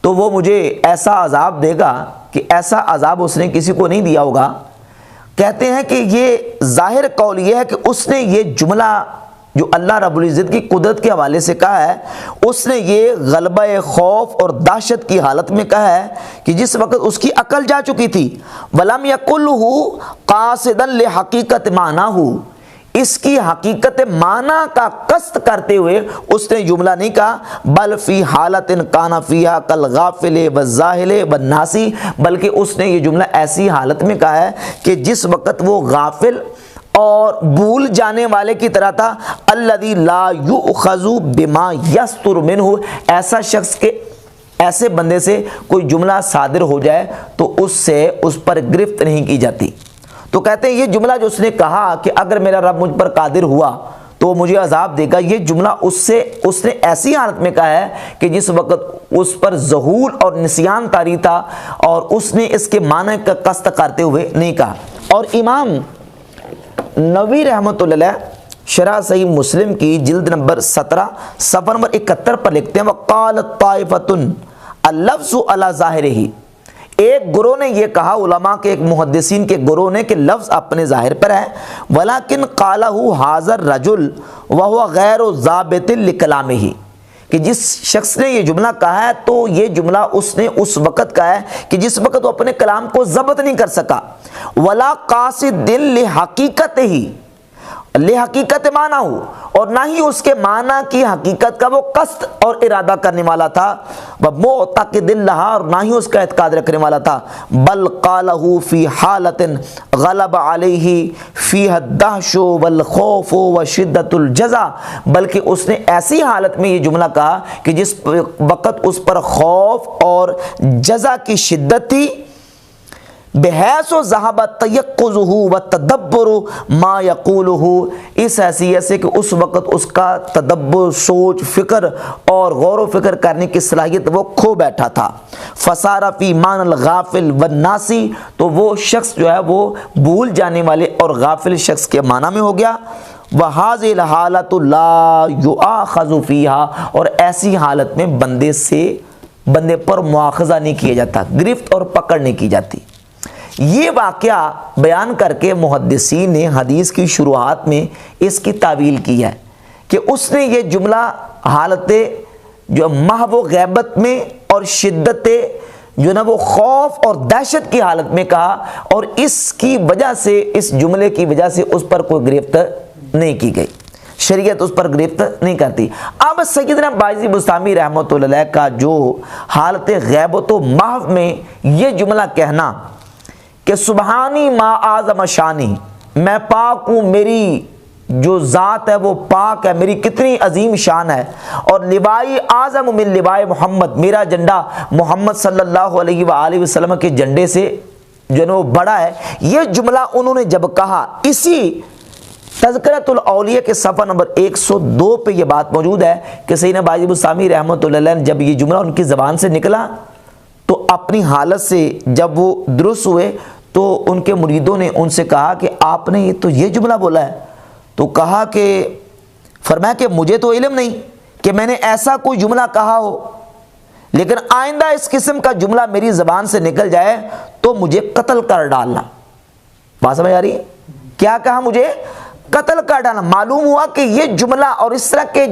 تو وہ مجھے ایسا عذاب دے گا کہ ایسا عذاب اس نے کسی کو نہیں دیا ہوگا، کہتے ہیں کہ یہ ظاہر قول یہ ہے کہ اس نے یہ جملہ جو اللہ رب العزت کی قدرت کے حوالے سے کہا ہے، اس نے یہ غلبہ خوف اور دہشت کی حالت میں کہا ہے کہ جس وقت اس کی عقل جا چکی تھی۔ وَلَمْ يَقُلْهُ قَاصِدًا لِحَقِيقَةِ مَعْنَاهُ، اس کی حقیقت معنی کا قصد کرتے ہوئے اس نے جملہ نہیں کہا، بل فی حالت کان فیہا کالغافل والزاہل والناسی، بلکہ اس نے یہ جملہ ایسی حالت میں کہا ہے کہ جس وقت وہ غافل اور بھول جانے والے کی طرح تھا۔ الذی لا یؤخذ بما یستر منہ، ایسا شخص کے ایسے بندے سے کوئی جملہ صادر ہو جائے تو اس سے اس پر گرفت نہیں کی جاتی۔ تو کہتے ہیں یہ جملہ جو اس نے کہا کہ اگر میرا رب مجھ پر قادر ہوا تو مجھے عذاب دے گا، یہ جملہ اس نے ایسی حالت میں کہا ہے کہ جس وقت اس پر ذہول اور نسیان طاری تھا اور اس نے اس کے معنی کا قصد کرتے ہوئے نہیں کہا۔ اور امام نووی رحمۃ اللہ علیہ شرح صحیح مسلم کی جلد نمبر 17 صفحہ نمبر 71 پر لکھتے ہیں وَقَالَتْ طَائِفَةٌ اللَّفْظُ عَلَى ظَاهِرِهِ، ایک گروہ نے یہ کہا، علماء کے ایک محدثین کے گروہ نے، کہ لفظ اپنے ظاہر پر ہے، وَلَكِنْ قَالَهُ هَذَا الرَّجُلُ وَهُوَ غَيْرُ ضَابِطٍ لِكَلَامِهِ، کہ جس شخص نے یہ جملہ کہا ہے تو یہ جملہ اس نے اس وقت کہا ہے کہ جس وقت وہ اپنے کلام کو ضبط نہیں کر سکا۔ وَلَا قَاصِدٍ لِحَقِيقَتِهِ، لحقیقت معنی ہو، اور نہ ہی اس کے معنی کی حقیقت کا وہ قصد اور ارادہ کرنے والا تھا، وَمُعْتَقِدٍ لَهَا، اور نہ ہی اس کا اعتقاد رکھنے والا تھا، بل قَالَهُ فِي حَالَةٍ غَلَبَ عَلَيْهِ فِيهَا الدَّهْشُ وَالْخَوْفُ وَشِدَّةُ الْجَزَعِ، بلکہ اس نے ایسی حالت میں یہ جملہ کہا کہ جس وقت اس پر خوف اور جزا کی شدت تھی، بحیث و ذہب تیقظہ و تدبر ما یقولہ، اس حیثیت سے کہ اس وقت اس کا تدبر، سوچ، فکر اور غور و فکر کرنے کی صلاحیت وہ کھو بیٹھا تھا۔ فصار فی معنی الغافل والناسی، تو وہ شخص جو ہے وہ بھول جانے والے اور غافل شخص کے معنی میں ہو گیا۔ وَهَذِهِ الْحَالَةُ لَا يُؤَاخَذُ فِيهَا، اور ایسی حالت میں بندے پر مواخذہ نہیں کیا جاتا، گرفت اور پکڑ نہیں کی جاتی۔ یہ واقعہ بیان کر کے محدثین نے حدیث کی شروحات میں اس کی تعویل کی ہے کہ اس نے یہ جملہ حالت جو محو غیبت میں اور شدت جو نا وہ خوف اور دہشت کی حالت میں کہا، اور اس کی وجہ سے، اس جملے کی وجہ سے اس پر کوئی گرفت نہیں کی گئی، شریعت اس پر گرفت نہیں کرتی۔ اب سیدنا بایزید بستامی رحمۃ اللہ علیہ کا جو حالت غیبت و محو میں یہ جملہ کہنا کہ سبحانی ما اعظم شانی، میں پاک ہوں، میری جو ذات ہے وہ پاک ہے، میری کتنی عظیم شان ہے، اور لوائی اعظم من لوائی محمد، میرا جھنڈا محمد صلی اللہ علیہ وآلہ وسلم کے جھنڈے سے جو ہے وہ بڑا ہے، یہ جملہ انہوں نے جب کہا، اسی تذکرۃ الاولیاء کے صفحہ نمبر 102 پہ یہ بات موجود ہے کہ سیدنا بایزید بستامی رحمۃ اللہ علیہ نے جب یہ جملہ ان کی زبان سے نکلا تو اپنی حالت سے جب وہ درست ہوئے تو ان کے مریدوں نے ان سے کہا کہ آپ نے تو یہ جملہ بولا ہے، تو کہا کہ فرمایا کہ مجھے تو علم نہیں کہ میں نے ایسا کوئی جملہ کہا ہو، لیکن آئندہ اس قسم کا جملہ میری زبان سے نکل جائے تو مجھے قتل کر ڈالنا۔ بات سمجھ آ رہی ہے؟ کیا کہا؟ مجھے قتل کر ڈالنا۔ معلوم ہوا کہ یہ جملہ اور اس طرح کے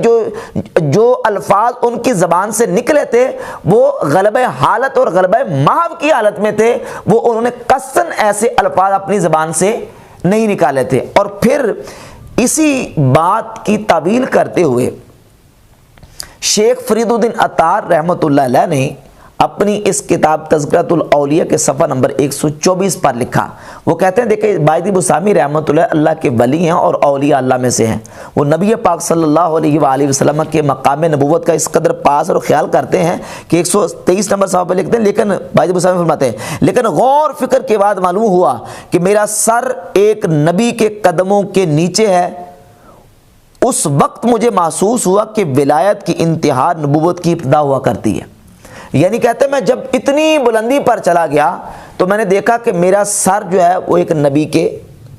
جو الفاظ ان کی زبان سے نکلے تھے وہ غلبہ حالت اور غلبہ محو کی حالت میں تھے، وہ انہوں نے قصداً ایسے الفاظ اپنی زبان سے نہیں نکالے تھے۔ اور پھر اسی بات کی تعویل کرتے ہوئے شیخ فرید الدین عطار رحمۃ اللہ علیہ نے اپنی اس کتاب تذکرۃ الاولیاء کے صفحہ نمبر 124 پر لکھا، وہ کہتے ہیں دیکھیں بایزید بستامی رحمۃ اللہ کے ولی ہیں اور اولیاء اللہ میں سے ہیں، وہ نبی پاک صلی اللہ علیہ وآلہ وسلم کے مقام نبوت کا اس قدر پاس اور خیال کرتے ہیں کہ 123 نمبر صفحہ پہ لکھتے ہیں، لیکن بایزید بستامی فرماتے ہیں لیکن غور فکر کے بعد معلوم ہوا کہ میرا سر ایک نبی کے قدموں کے نیچے ہے۔ اس وقت مجھے محسوس ہوا کہ ولایت کی انتہا نبوت کی ابتدا ہوا کرتی ہے، یعنی کہتے ہیں میں جب اتنی بلندی پر چلا گیا تو میں نے دیکھا کہ میرا سر جو ہے وہ ایک نبی کے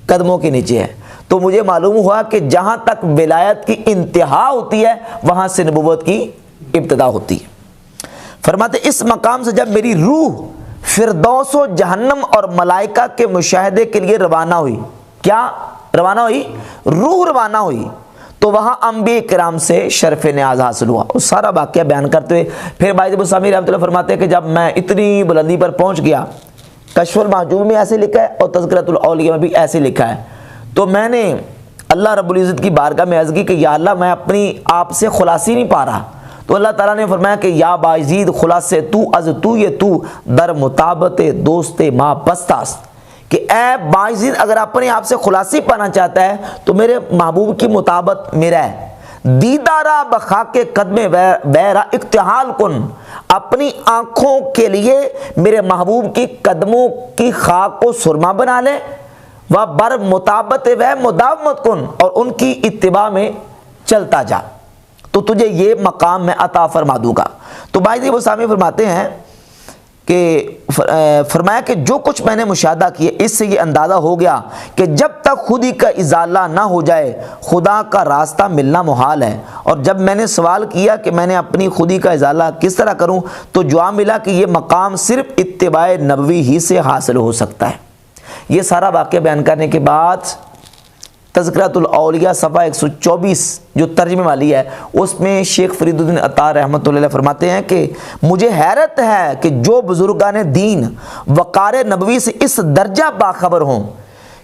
قدموں کے نیچے ہے، تو مجھے معلوم ہوا کہ جہاں تک ولایت کی انتہا ہوتی ہے وہاں سے نبوت کی ابتدا ہوتی ہے۔ فرماتے اس مقام سے جب میری روح فردوس و جہنم اور ملائکہ کے مشاہدے کے لیے روانہ ہوئی، کیا روانہ ہوئی؟ روح روانہ ہوئی، تو وہاں انبیاء کرام سے شرف نیاز حاصل ہوا۔ اس سارا واقعہ بیان کرتے ہوئے پھر بایزید بستامی رحمۃ اللہ فرماتے ہیں کہ جب میں اتنی بلندی پر پہنچ گیا، کشف المحجوب میں ایسے لکھا ہے اور تذکرۃ الاولیاء میں بھی ایسے لکھا ہے، تو میں نے اللہ رب العزت کی بارگاہ میں عرض کی کہ یا اللہ میں اپنی آپ سے خلاصی نہیں پا رہا، تو اللہ تعالیٰ نے فرمایا کہ یا بایزید خلاصے تو از تو یہ تو در مطابت دوست ما بستاست، کہ اے بایزید اگر اپنے آپ سے خلاصی پانا چاہتا ہے تو میرے محبوب کی مطابق میرا ہے، دیدارا بخاک قدم ویرا اقتحال کن، اپنی آنکھوں کے لیے میرے محبوب کی قدموں کی خاک کو سرما بنا لے، و بر مطابت و مداومت کن، اور ان کی اتباع میں چلتا جا تو تجھے یہ مقام میں عطا فرما دوں گا۔ تو بایزید بستامی فرماتے ہیں کہ فرمایا کہ جو کچھ میں نے مشاہدہ کیا اس سے یہ اندازہ ہو گیا کہ جب تک خود ہی کا ازالہ نہ ہو جائے خدا کا راستہ ملنا محال ہے، اور جب میں نے سوال کیا کہ میں نے اپنی خودی کا ازالہ کس طرح کروں تو جواب ملا کہ یہ مقام صرف اتباع نبوی ہی سے حاصل ہو سکتا ہے۔ یہ سارا واقعہ بیان کرنے کے بعد تذکرۃ الاولیاء صفحہ 124 جو ترجمے والی ہے اس میں شیخ فرید الدین عطار رحمۃ اللہ علیہ فرماتے ہیں کہ مجھے حیرت ہے کہ جو بزرگان دین وقار نبوی سے اس درجہ باخبر ہوں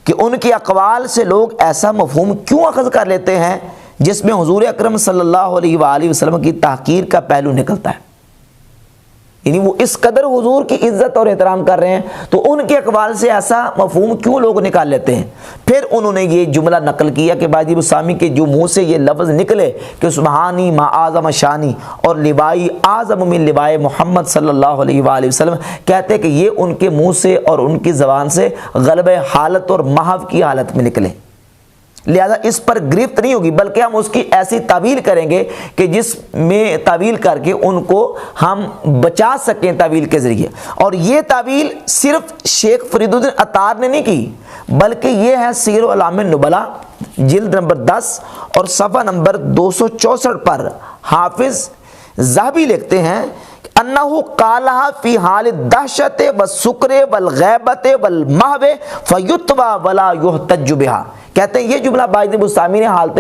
کہ ان کے اقوال سے لوگ ایسا مفہوم کیوں اخذ کر لیتے ہیں جس میں حضور اکرم صلی اللہ علیہ وآلہ وسلم کی تحقیر کا پہلو نکلتا ہے۔ یعنی وہ اس قدر حضور کی عزت اور احترام کر رہے ہیں، تو ان کے اقوال سے ایسا مفہوم کیوں لوگ نکال لیتے ہیں؟ پھر انہوں نے یہ جملہ نقل کیا کہ باجی بستامی کے جو منہ سے یہ لفظ نکلے کہ سبحانی ما اعظم شانی اور لوائی اعظم من لوائے محمد صلی اللہ علیہ وآلہ وسلم، کہتے ہیں کہ یہ ان کے منہ سے اور ان کی زبان سے غلبہ حالت اور محو کی حالت میں نکلے، لہذا اس پر گرفت نہیں ہوگی، بلکہ ہم اس کی ایسی تعویل کریں گے کہ جس میں تعویل کر کے ان کو ہم بچا سکیں تعویل کے ذریعے۔ اور یہ تعویل صرف شیخ فرید الدین عطار نے نہیں کی، بلکہ یہ ہے سیر اعلام النبلاء جلد نمبر 10 اور صفحہ نمبر 264 پر حافظ ذہبی لکھتے ہیں انہو قالہا فی حال الدہشت والسکر والغیبت والمحو فیتوی ولا یحتج بہا، کہتے ہیں یہ جملہ باجی بستامی نے حالت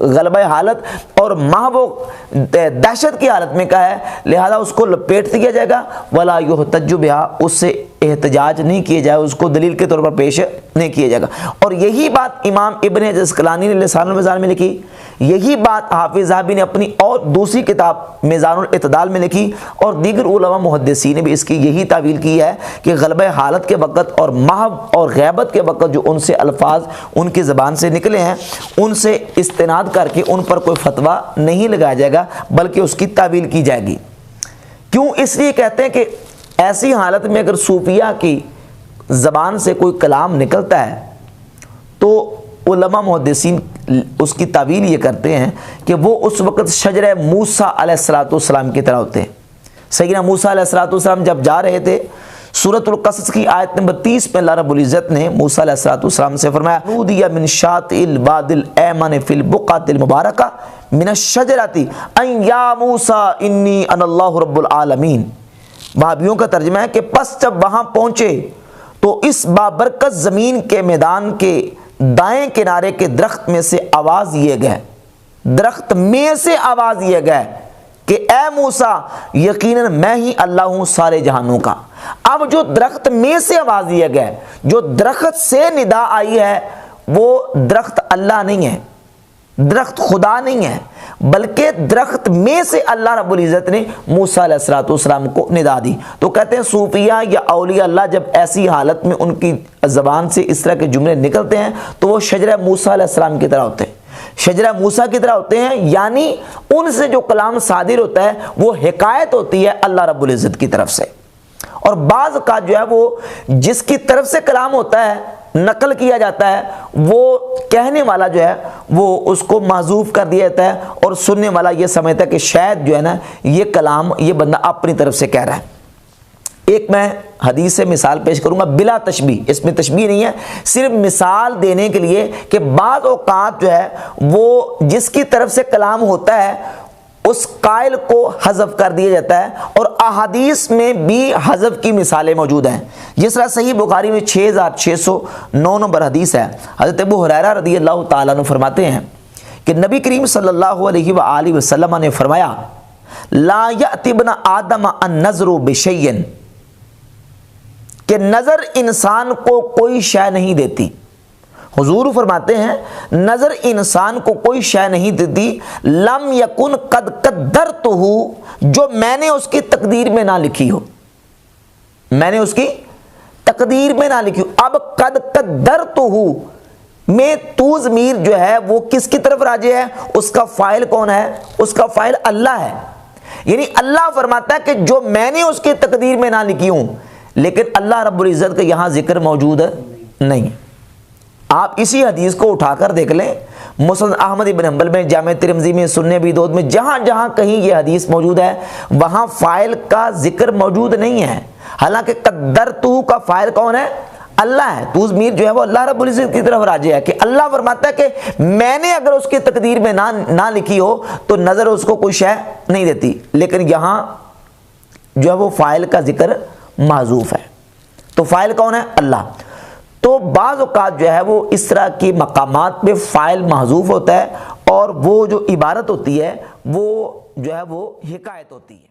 غلبہ حالت اور محو دہشت کی حالت میں کہا ہے، لہذا اس کو لپیٹ دیا جائے گا، ولا یحتج بہا، اس سے احتجاج نہیں کیا جائے، اس کو دلیل کے طور پر پیش نہیں کیا جائے گا۔ اور یہی بات امام ابن حجر عسقلانی نے لسان المیزان میں لکھی، یہی بات حافظ ذہبی نے اپنی اور دوسری کتاب میزان الاعتدال میں لکھی، اور دیگر علماء محدثین نے بھی اس کی یہی تعویل کی ہے کہ غلبہ حالت کے وقت اور محو اور غیبت کے وقت جو ان سے الفاظ ان کی زبان سے نکلے ہیں ان سے استناد کر کے ان پر کوئی فتویٰ نہیں لگایا جائے گا، بلکہ اس کی تعویل کی جائے گی۔ کیوں؟ اس لیے کہتے ہیں کہ ایسی حالت میں اگر صوفیہ کی زبان سے کوئی کلام نکلتا ہے تو علماء محدثین اس کی تعویل یہ کرتے ہیں کہ وہ اس وقت شجرہ موسیٰ علیہ السلام کی طرح ہوتے ہیں۔ سیدنا موسیٰ علیہ السلام جب جا رہے تھے، سورۃ القصص کی آیت نمبر 30 میں اللہ رب العزت نے موسیٰ علیہ السلام سے فرمایا نودی من شاطئ الوادی الایمن فی البقعۃ المبارکہ من الشجرۃ ان یا موسیٰ انی انا اللہ رب العالمین۔ وہابیوں کا ترجمہ ہے کہ پس جب وہاں پہنچے تو اس بابرکت زمین کے میدان کے دائیں کنارے کے درخت میں سے آواز یہ گئے، درخت میں سے آواز یہ گئے کہ اے موسیٰ یقیناً میں ہی اللہ ہوں سارے جہانوں کا۔ اب جو درخت میں سے آواز یہ گئے، جو درخت سے ندا آئی ہے، وہ درخت اللہ نہیں ہے، درخت خدا نہیں ہے، بلکہ درخت میں سے اللہ رب العزت نے موسیٰ علیہ السلام کو ندا دی۔ تو کہتے ہیں صوفیہ یا اولیاء اللہ جب ایسی حالت میں ان کی زبان سے اس طرح کے جملے نکلتے ہیں تو وہ شجرہ موسیٰ علیہ السلام کی طرح ہوتے ہیں، شجرہ موسیٰ کی طرح ہوتے ہیں، یعنی ان سے جو کلام صادر ہوتا ہے وہ حکایت ہوتی ہے اللہ رب العزت کی طرف سے۔ اور بعض کا جو ہے وہ جس کی طرف سے کلام ہوتا ہے نقل کیا جاتا ہے، وہ کہنے والا جو ہے وہ اس کو معذوف کر دیا جاتا ہے، اور سننے والا یہ سمجھتا ہے کہ شاید جو ہے نا یہ کلام یہ بندہ اپنی طرف سے کہہ رہا ہے۔ ایک میں حدیث سے مثال پیش کروں گا بلا تشبیہ، اس میں تشبیہ نہیں ہے، صرف مثال دینے کے لیے کہ بعض اوقات جو ہے وہ جس کی طرف سے کلام ہوتا ہے اس قائل کو حذف کر دیا جاتا ہے، اور احادیث میں بھی حذف کی مثالیں موجود ہیں۔ جس طرح صحیح بخاری میں 6609 نمبر حدیث ہے، حضرت ابو ہریرہ رضی اللہ تعالیٰ عنہ فرماتے ہیں کہ نبی کریم صلی اللہ علیہ وآلہ وسلم نے فرمایا لا یأتی ابن آدم النظر بشیء، کہ نظر انسان کو کوئی شے نہیں دیتی۔ حضور فرماتے ہیں نظر انسان کو کوئی شے نہیں دیتی لم یکن قد قدرتہ، جو میں نے اس کی تقدیر میں نہ لکھی ہو، میں نے اس کی تقدیر میں نہ لکھی ہو۔ اب قد قدرتہ میں تو ضمیر جو ہے وہ کس کی طرف راجع ہے؟ اس کا فاعل کون ہے؟ اس کا فاعل اللہ ہے، یعنی اللہ فرماتا ہے کہ جو میں نے اس کی تقدیر میں نہ لکھی ہوں، لیکن اللہ رب العزت کا یہاں ذکر موجود نہیں۔ آپ اسی حدیث کو اٹھا کر دیکھ لیں، مسند احمد بن حنبل میں، جامع ترمذی میں، سنن ابی داؤد میں، جہاں جہاں کہیں یہ حدیث موجود ہے وہاں فاعل کا ذکر موجود نہیں ہے، حالانکہ قدرتہ کا فاعل کون ہے؟ اللہ ہے۔ تو ضمیر جو ہے وہ اللہ رب العزت کی طرف راجع ہے کہ اللہ فرماتا ہے کہ میں نے اگر اس کی تقدیر میں نہ لکھی ہو تو نظر اس کو کوئی شے نہیں دیتی، لیکن یہاں جو ہے وہ فاعل کا ذکر محذوف ہے۔ تو فاعل کون ہے؟ اللہ۔ تو بعض اوقات جو ہے وہ اس طرح کی مقامات پہ فاعل محذوف ہوتا ہے، اور وہ جو عبارت ہوتی ہے وہ جو ہے وہ حکایت ہوتی ہے۔